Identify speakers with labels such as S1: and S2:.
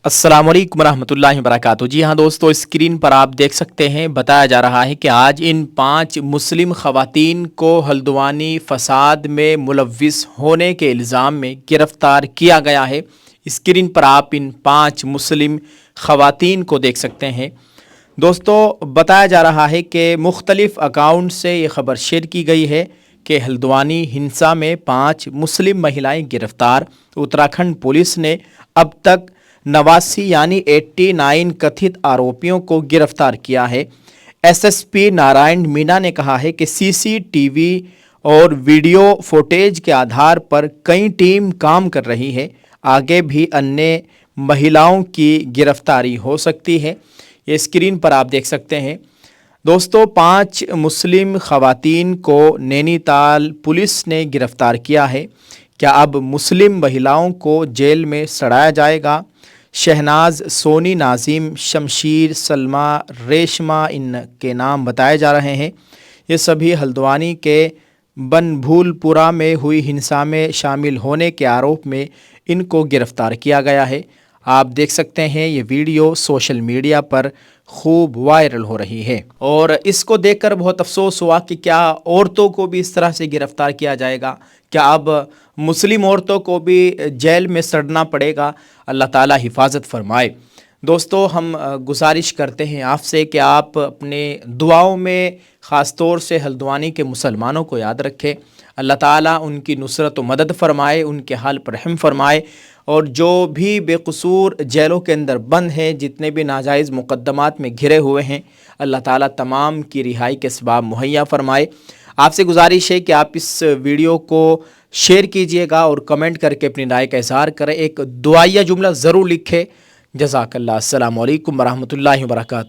S1: अस्सलाम वालेकुम रहमतुल्लाहि व बरकातहू। जी हाँ दोस्तों, स्क्रीन पर आप देख सकते हैं, बताया जा रहा है कि आज इन 5 मुस्लिम ख़वातीन को हल्द्वानी फ़साद में मुलव्विस होने के इल्ज़ाम में गिरफ़्तार किया गया है। स्क्रीन पर आप इन 5 मुस्लिम ख़वातीन को देख सकते हैं। दोस्तों, बताया जा रहा है कि मुख्तलिफ़ अकाउंट से ये ख़बर शेयर की गई है कि हल्द्वानी हिंसा में 5 मुस्लिम महिलाएं गिरफ़्तार। उत्तराखंड पुलिस ने अब तक 89 यानी 89 कथित आरोपियों को गिरफ्तार किया है। एसएसपी नारायण मीणा ने कहा है कि सीसीटीवी और वीडियो फुटेज के आधार पर कई टीम काम कर रही है। आगे भी अन्य महिलाओं की गिरफ्तारी हो सकती है। ये स्क्रीन पर आप देख सकते हैं। दोस्तों, 5 मुस्लिम ख़वातीन को नैनीताल पुलिस ने गिरफ्तार किया है। क्या अब मुस्लिम महिलाओं को जेल में सड़ाया जाएगा? शहनाज, सोनी, नाज़िम, शमशीर, सलमा, रेशमा इनके नाम बताए जा रहे हैं। ये सभी हल्द्वानी के बनभूलपुरा में हुई हिंसा में शामिल होने के आरोप में इनको गिरफ्तार किया गया है। आप देख सकते हैं, ये वीडियो सोशल मीडिया पर खूब वायरल हो रही है और इसको देखकर बहुत अफसोस हुआ कि क्या औरतों को भी इस तरह से गिरफ्तार किया जाएगा? क्या अब मुस्लिम औरतों को भी जेल में सड़ना पड़ेगा? अल्लाह ताला हिफाजत फरमाए। दोस्तों, हम गुजारिश करते हैं आपसे कि आप अपने दुआओं में ख़ास तौर से हल्द्वानी के मुसलमानों को याद रखें। अल्लाह ताला उनकी नुसरत व मदद फरमाए, उनके हाल पर रहम फरमाए और जो भी बेकसूर जेलों के अंदर बंद हैं, जितने भी नाजायज़ मुकद्दमात में घिरे हुए हैं, अल्लाह ताला तमाम की रिहाई के असबाब मुहैया फरमाए। आपसे गुजारिश है कि आप इस वीडियो को शेयर कीजिएगा और कमेंट करके अपनी राय का इज़हार करें। एक दुआया जुमला ज़रूर लिखें। जज़ाकल्लाह। अस्सलामु अलैकुम व रहमतुल्लाहि व बरकातहू।